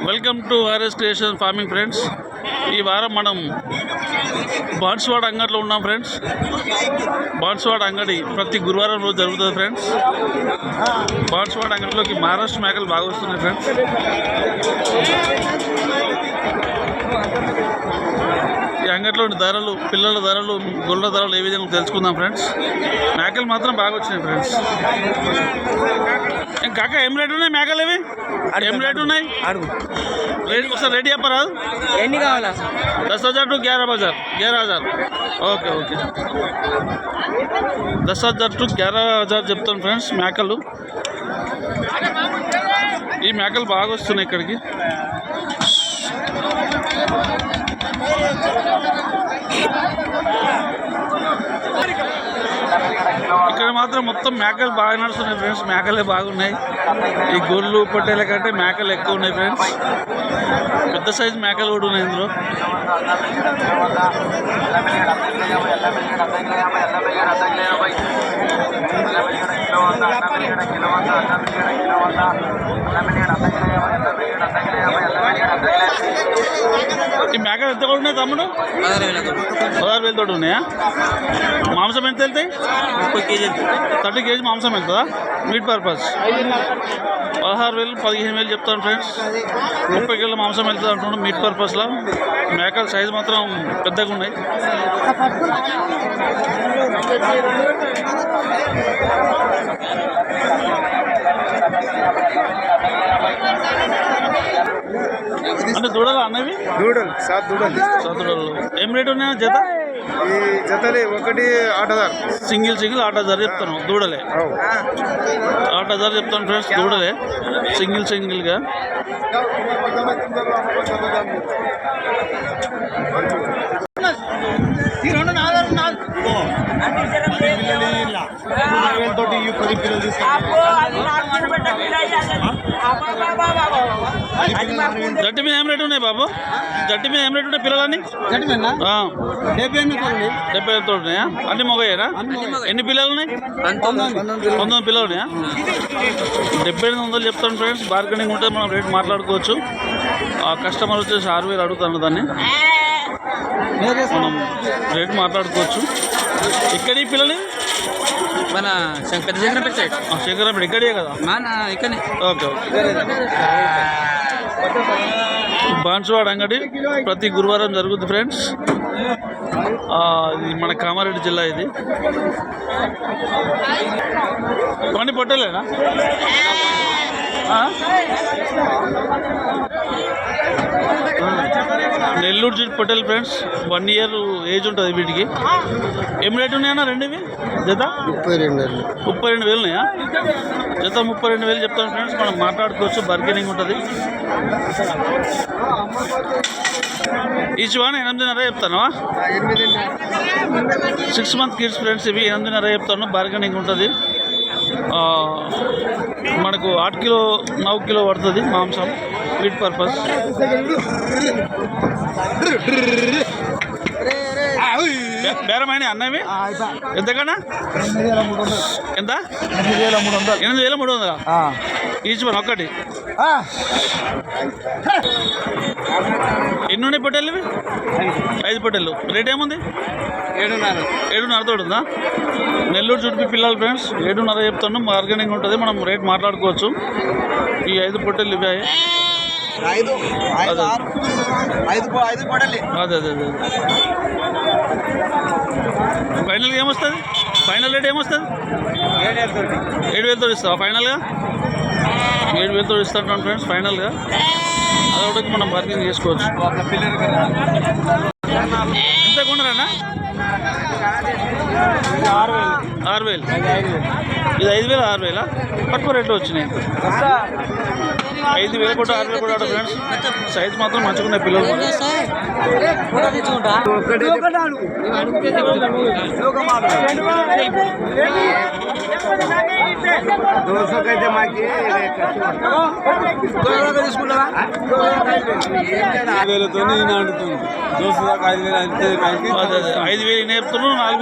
Welcome to RS creation farming friends. ఈ వారం మనం బాన్స్వాడ అంగడిలో ఉన్నాం ఫ్రెండ్స్. బాన్స్వాడ అంగడి ప్రతి గురువారం రోజు జరుగుతుంది ఫ్రెండ్స్. బాన్స్వాడ అంగడిలోకి మహారాష్ట్ర మేకలు బాగా వస్తున్నాయి ఫ్రెండ్స్. ఈ అంగడిలోని ధరలు, పిల్లల ధరలు, గొల్ల ధరలు ఏ విధంగా తెలుసుకుందాం ఫ్రెండ్స్. మేకలు మాత్రం బాగా వచ్చినాయి ఫ్రెండ్స్. కాక ఏం రేటు ఉన్నాయి మేకలు? ఇవి ఏం రేటు ఉన్నాయి? రేట్ ఒకసారి రెడీ చెప్పరాదు. ఎన్ని కావాలా? 10,000 to 11,000. 11,000. ఓకే ఓకే, 10,000 to 11,000 చెప్తాను ఫ్రెండ్స్ మేకలు. ఈ మేకలు బాగా వస్తున్నాయి ఇక్కడికి. ఇక్కడ మాత్రం మొత్తం మేకలు బాగా నడుస్తున్నాయి ఫ్రెండ్స్. మేకలే బాగున్నాయి. ఈ గొర్రెలు పొట్టేల కంటే మేకలు ఎక్కువ ఉన్నాయి ఫ్రెండ్స్. పెద్ద సైజు మేకలు కూడా ఉన్నాయి ఇందులో. ఈ మేకలు ఎంత కూడా ఉన్నాయి తమ్ముడు? 16,000 తోటి ఉన్నాయా? మాంసం ఎంత వెళ్తాయి? 30 kg 30 kg మాంసం వెళ్తుందా? మీట్ పర్పస్ 16,000 15,000 చెప్తాను ఫ్రెండ్స్. 30 kg మాంసం వెళ్తుంది అంటున్నాడు మీట్ పర్పస్లో. మేకల సైజు మాత్రం పెద్దగా ఉన్నాయి. అంటే దూడలు అన్నవి? దూడలు 7 దూడలు. ఏం రేటు ఉన్నాయా జత? ఈ జతలే ఒకటి 8,000. సింగిల్ 8,000 చెప్తాను. దూడలే 8,000 చెప్తాను ఫ్రెండ్స్. దూడలే సింగిల్గా. జట్టి మీద ఏం రేటు ఉన్నాయి బాబు? జట్టి మీద ఏం రేటు ఉన్నాయి పిల్లలని? 70,000 ఉన్నాయా? అన్ని మొగయ్యారా? ఎన్ని పిల్లలు ఉన్నాయి? 19 పిల్లలు ఉన్నాయా? 7,800 చెప్తాను ఫ్రెండ్స్. బార్గెనింగ్ ఉంటే మనం రేట్ మాట్లాడుకోవచ్చు. కస్టమర్ వచ్చేసి 6,000 అడుగుతాను దాన్ని. మనం రేట్ మాట్లాడుకోవచ్చు. ఎక్కడి పిల్లలు? మన పెద్ద శంకరంపేట సైడ్. శంకరంపేట ఇక్కడే కదా? ఇక్కడనే. Okay okay. బాన్స్వాడ అంగడి ప్రతి గురువారం జరుగుతుంది ఫ్రెండ్స్. ఇది మన కామారెడ్డి జిల్లా. ఇది ఇవన్నీ పొట్టలేనా? నెల్లూరు జిల్లా పొట్టేల్ ఫ్రెండ్స్. 1 year ఏజ్ ఉంటుంది వీటికి. ఏం రేటు ఉన్నాయన్నా రెండువి జత? 32,000 ఉన్నాయా? జత 32,000 చెప్తాను ఫ్రెండ్స్. మనం మాట్లాడుకోవచ్చు. బార్గెనింగ్ ఉంటుంది. ఈచ్ వన్ 8,500 చెప్తాను. 6 month కిడ్స్ ఫ్రెండ్స్. ఇవి 8,500 చెప్తాను. బార్గెనింగ్ ఉంటుంది. మనకు 8 kg 9 kg పడుతుంది మాంసం మీట్ పర్పస్. బేరమైన అన్నవి ఎంతకన్నా? ఎంత? 8,300 ఈచ్ వన్ ఒక్కటి. ఎన్ని ఉన్నాయి పొట్టేళ్ళు? 5 పొట్టేళ్ళు. రేట్ ఏముంది? 7,500 తోటి ఉందా? నెల్లూరు చుట్టూ పిల్లలు ఫ్రెండ్స్. 7,500 చెప్తాను. బార్గెనింగ్ ఉంటుంది. మనం రేట్ మాట్లాడుకోవచ్చు. ఈ 5 పొట్టేళ్ళు ఇవి. అదే ఫైనల్గా ఏమొస్తుంది? ఫైనల్ రేట్ ఏమొస్తుంది? 7,000 తోటి ఇస్తావా ఫైనల్గా? 7,000 తోటి ఇస్తాను ఫ్రెండ్స్ ఫైనల్గా. అదొకటి మనం బార్గెనింగ్ చేసుకోవచ్చు. ఎంత కొనరానా? 6,000. ఇది 5,000 6,000 తక్కువ రేట్లో వచ్చినాయి. 5,000 కూడా 6,000 కూడా ఫ్రెండ్స్. సైజ్ మాత్రం మంచిగా ఉన్నాయి పిల్లలు. దోసకైతే మాకి 5,000 చెప్తున్నాడు.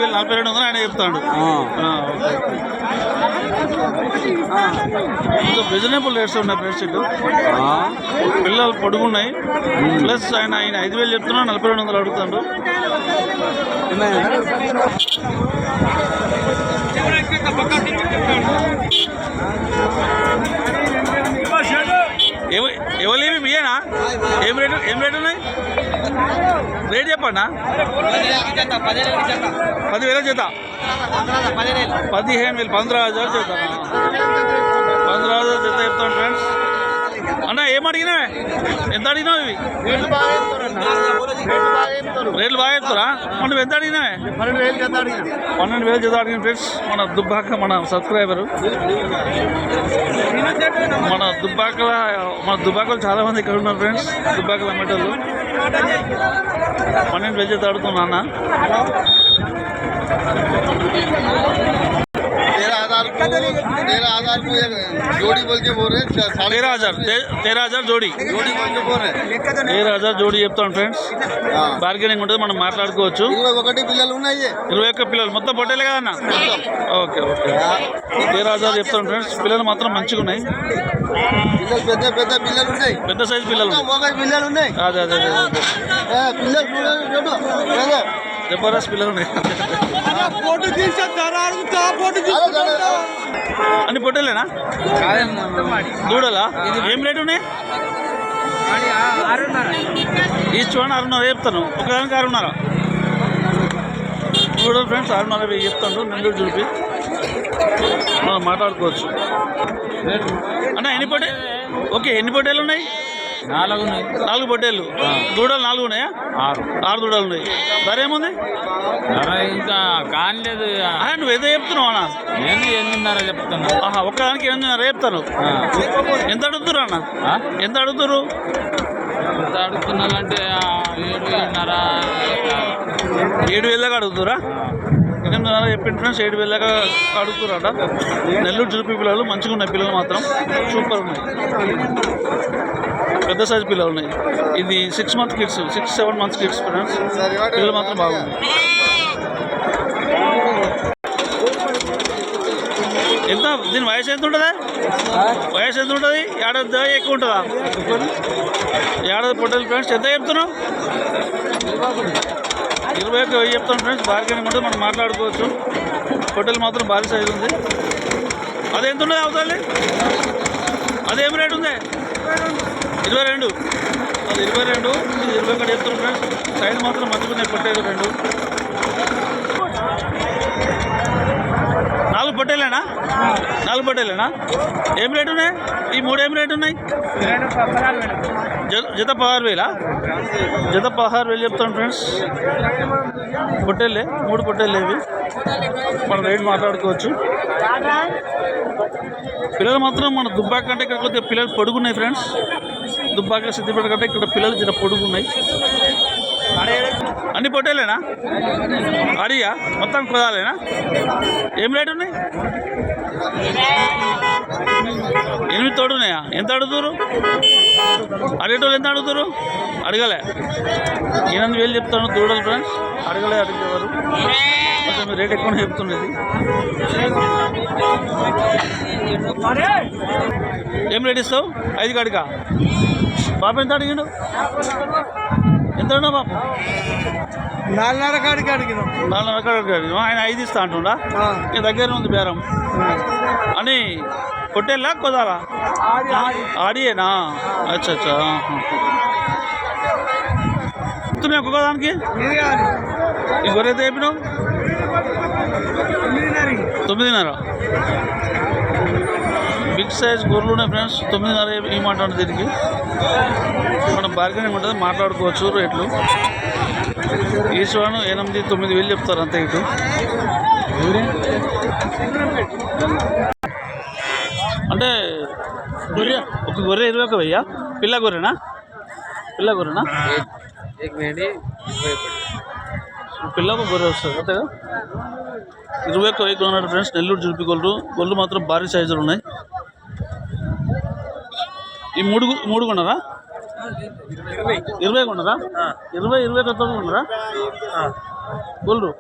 4,200 ఆయన చెప్తాడు. కొంచెం రీజనబుల్ రేట్స్ ఉన్నాయి ఫ్రెండ్స్ ఇటు. పిల్లలు పొడుగున్నాయి. ప్లస్ ఆయన 5,000 చెప్తున్నా, 4,200 అడుగుతాడు. ఎవరు మీయేనా? ఏం రేటు ఉన్నాయి? రేట్ చెప్పండి. 10,000 చేత, 15,000, 15,000 చేత, 15,000 చేత చెప్తాను ఫ్రెండ్స్. అన్న ఏం అడిగినావే? ఎంత అడిగినావు? ఇవి రేట్లు బాగా చెప్తారా? మనం ఎంత అడిగినావే? 12,000 చేత అడిగిన ఫ్రెండ్స్. మన దుబ్బాక మన సబ్స్క్రైబరు మన దుబ్బాకలో చాలా మంది ఇక్కడ ఉన్నారు ఫ్రెండ్స్. దుబ్బాకలు అమ్మేటోళ్ళు 12,000 చేత అడుగుతున్నా అన్న. 13,000 జోడి, 13,000 జోడి చెప్తాను ఫ్రెండ్స్. బార్గెనింగ్ ఉంటుంది, మనం మాట్లాడుకోవచ్చు. 21 పిల్లలు మొత్తం పొట్టేలే కదన్న? Okay okay. 13,000 చెప్తాను ఫ్రెండ్స్. పిల్లలు మాత్రం మంచిగా ఉన్నాయి. పెద్ద సైజు పిల్లలు ఉన్నాయి. అదే అదే అదే జబర్దస్త్ పిల్లలు ఉన్నాయి. అన్ని పొట్టేలేనా? దూడలా? ఏం రేటు ఉన్నాయి? ఈచ్ వన్ 6,500 చెప్తాను. ఒకదానికి 6,500. చూడండి ఫ్రెండ్స్, 6,500 చెప్తాను. నెల్లూరు చూపి మనం మాట్లాడుకోవచ్చు. అన్న ఎన్ని పొట్టేలు ఉన్నాయి? 4 పొట్టేళ్ళు. దూడలు 4 ఉన్నాయా? 6 దూడలు ఉన్నాయి. ధర ఏముంది? ఇంకా కానిలేదు. నువ్వు ఏదో చెప్తున్నావు అన్న? నేను 8,500 చెప్తాను. ఒక్కదానికి 8,500 చెప్తాను. ఎంత అడుగుతురు అన్న? ఎంత అడుగుతురు? ఎంత అడుగుతున్నారంటే 7,500. 7,000 దాకా అడుగుతురా? 8,500 చెప్పిన ఫ్రెండ్స్. 7,000 దాకా అడుగుతురట. నెల్లూరు జుడిపి పిల్లలు మంచిగా ఉన్నాయి. పిల్లలు మాత్రం సూపర్ ఉన్నాయి. పెద్ద సైజు పిల్లలు ఉన్నాయి. ఇది 6 month kids, 6-7 months kids friends. పిల్లలు మాత్రం బాగుంది. ఎంత దీని వయసు ఎంత ఉంటుందా? వయసు ఎంత ఉంటుంది? ఏడాది ఎక్కువ ఉంటుందా? ఏడాది పొట్టేలు ఫ్రెండ్స్. ఎంత చెప్తున్నావు? 21,000 చెప్తాను ఫ్రెండ్స్. బార్గెనింగ్ ఉంటుంది, మనం మాట్లాడుకోవచ్చు. పొట్టేలు మాత్రం భారీ సైజు ఉంది. అది ఎంత ఉంటుంది అవుతుంది? అదేం రేటు ఉంది? 22. అది 22. ఇది 21 చెప్తాను ఫ్రెండ్స్. సైజ్ మాత్రం మంచిగా ఉన్నాయి. పొట్టేలు 2. 4 పొట్టేలేనా? 4 పొట్టేలేనా? ఏం రేటు ఉన్నాయి? ఈ 3 ఏం రేటు ఉన్నాయి? జత 16,000. జత 16,000 చెప్తాను ఫ్రెండ్స్. పొట్టేళ్ళే, 3 పొట్టేళ్ళు ఇవి. మనం రేట్ మాట్లాడుకోవచ్చు. పిల్లలు మాత్రం మన దుబ్బాక కంటే ఇక్కడ కొద్దిగా పిల్లలు పొడుగున్నాయి ఫ్రెండ్స్. దుబ్బాక సిద్దిపేట కంటే ఇక్కడ పిల్లలు చిన్న పొడుగున్నాయి. అన్ని పొట్టేలేనా? అడిగా మొత్తం కుదాలేనా? ఏం రేటు ఉన్నాయి? 8 తోడున్నాయా? ఎంత అడుగుతారు? అడిగేటోళ్ళు ఎంత అడుగుతారు? అడగలే. 8,000 చెప్తాను దూడలు ఫ్రెండ్స్. అడిగేవారు కొంచెం రేట్ ఎక్కువ చెప్తున్నది. ఏం రేట్ ఇస్తావు? 5 కాడికా? బాబు ఎంత అడిగిండు? ఎంత ఉన్నావు బాబు? 4,500 కాడికి అడిగినాం. 4,500 కాడికి అడిగినా. ఆయన 5 ఇస్తా అంటుండా? నీ దగ్గర ఉంది బేరం అని. పొట్టేళ్ళా కుదాలా? ఆడియేనా? అచ్చా అచ్చా. చెప్తున్నాయి ఒక్కొక్కదానికి. ఈ గొర్రె ఎంత చెప్పినావు? 9,500. బిగ్ సైజ్ గొర్రెలు ఉన్నాయి ఫ్రెండ్స్. 9,500 ఈ మాట ఉంటుంది. దీనికి మనం బార్గెనింగ్ ఉంటుంది, మాట్లాడుకోవచ్చు రేట్లు. ఈశ్వరను 8,000-9,000 చెప్తారు అంతే. ఇటు అంటే ఒక గొర్రె 21,000. పిల్ల గొర్రెనా? పిల్లకు గొర్రె వస్తుంది అంతేగా. 21,000 కొన్నాడు ఫ్రెండ్స్. నెల్లూరు జుడిపి గొర్రెలు మాత్రం భారీ సైజులు ఉన్నాయి. ఈ మూడు కొన్నారా? 20 కొన్నారా? 20 కొత్త కొన్నారా? గొర్రెలు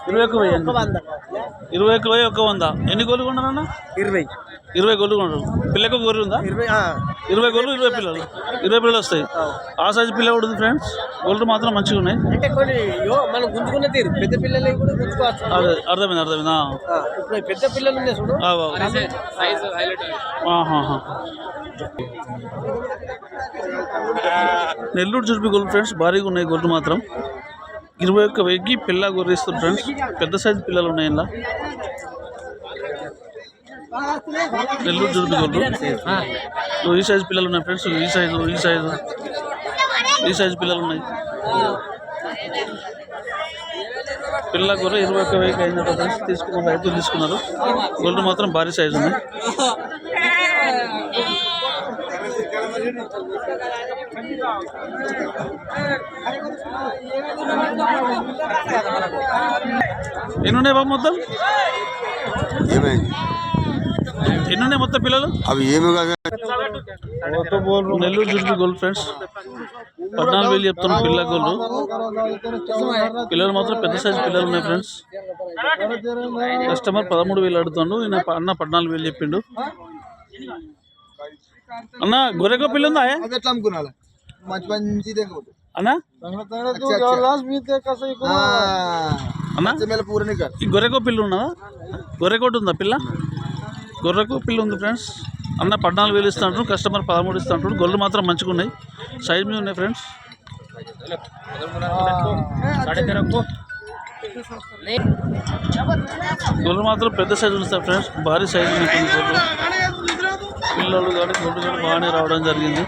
21,000 21,000 ఒక 100. ఎన్ని గోళ్ళు కొన్నారన్న? 20 గోళ్ళు కొన్నారు. పిల్లకు గొర్రె ఉందా? 20 గోళ్ళు 20 పిల్లలు 20 పిల్లలు వస్తాయి. ఆ సైజు పిల్ల కూడా ఉంది ఫ్రెండ్స్. గోళ్ళు మాత్రం మంచిగా ఉన్నాయి. అంటే కొన్ని మనం గుంజుకున్న తీరు పెద్ద పిల్లలు కూడా గుంజుకోవచ్చు. అదే అర్థమైంది. ఇప్పుడు పెద్ద పిల్లలు ఉన్నాయి చూడు. నెల్లూరు జుడిపి గోల్డ్ ఫ్రెండ్స్ భారీగా ఉన్నాయి. గోల్డ్ మాత్రం 21,000కి పిల్ల గొర్రె ఇస్తారు ఫ్రెండ్స్. పెద్ద సైజు పిల్లలు ఉన్నాయి ఇలా. నెల్లూరు జుడిపి గోల్డ్ ఈ సైజు పిల్లలు ఉన్నాయి ఫ్రెండ్స్. ఈ సైజు పిల్లలు ఉన్నాయి. పిల్ల గొర్రె 21,000కి అయిందట ఫ్రెండ్స్. తీసుకున్న రైతులు తీసుకున్నారు. గోల్డ్ మాత్రం భారీ సైజు ఉంది. ఎన్నున్నాయి బాబు మొత్తం? ఎన్నున్నాయి మొత్తం పిల్లలు? అవి ఏమి కాదు. నెల్లూరు జుడిపి గోల్డ్ ఫ్రెండ్స్ 14,000 చెప్తున్నాం పిల్ల గోల్డ్. పిల్లలు మాత్రం పెద్ద సైజు పిల్లలు ఉన్నాయి ఫ్రెండ్స్. కస్టమర్ 13,000 అడుగుతాడు. అన్న 14,000 చెప్పిండు. అన్న గొర్రెకో పిల్ల ఉందా అన్న? ఈ గొర్రెకో పిల్ల ఉన్నదా? గొర్రెకోటి ఉందా పిల్ల? గొర్రెకో పిల్ల ఉంది ఫ్రెండ్స్. అన్న 14,000 ఇస్తాంటారు. కస్టమర్ 13 ఇస్తాంటారు. గొర్రెలు మాత్రం మంచిగా ఉన్నాయి. సైజ్ మీద ఉన్నాయి ఫ్రెండ్స్. గొర్రెలు మాత్రం పెద్ద సైజు ఉంటాయి ఫ్రెండ్స్. భారీ సైజు ఉన్నాయి గొర్రెలు. పిల్లలు కానీ గొడ్డు కానీ బాగానే రావడం జరిగింది.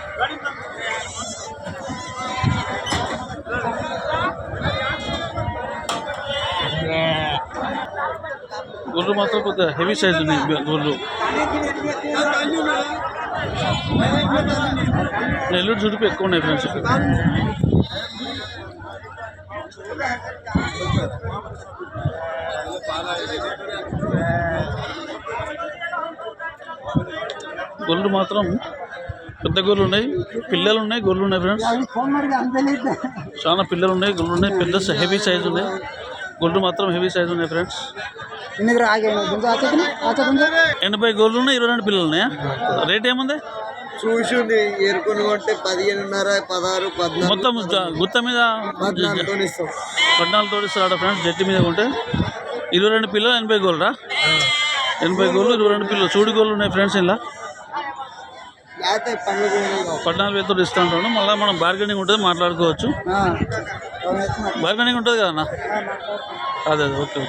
గొర్రెలు మాత్రం కొద్దిగా హెవీ సైజు ఉన్నాయి గొర్రెలు. నెల్లూరు జుడిపి ఎక్కువ ఉన్నాయి ఫ్రెండ్స్. గొర్రెలు మాత్రం పెద్ద గొర్రెలు ఉన్నాయి. పిల్లలు ఉన్నాయి, గొర్రెలు ఉన్నాయి ఫ్రెండ్స్. చాలా పిల్లలు ఉన్నాయి, గొర్రెలు ఉన్నాయి. పెద్ద హెవీ సైజు ఉన్నాయి. గొర్రెలు మాత్రం హెవీ సైజు ఉన్నాయి ఫ్రెండ్స్. 80 గొర్రెలు ఉన్నాయి, 22 పిల్లలు ఉన్నాయా? రేట్ ఏముంది? చూసింది ఏరుకొని కొంటే 15,500, 16, 14 మొత్తం గుత్త మీద 14 తోడిస్తాడు ఫ్రెండ్స్. జట్టి మీద కొంటే 22 పిల్లలు 80 గోల్రా? 80 గోళ్ళు 22 పిల్లలు. చూడి గోళ్ళు ఉన్నాయి ఫ్రెండ్స్. ఇలా 14,000 తోటి ఇస్తూ ఉంటాను. మళ్ళీ మనం బార్గెనింగ్ ఉంటుంది, మాట్లాడుకోవచ్చు. బార్గెనింగ్ ఉంటుంది కదన్నా? అదే ఓకే.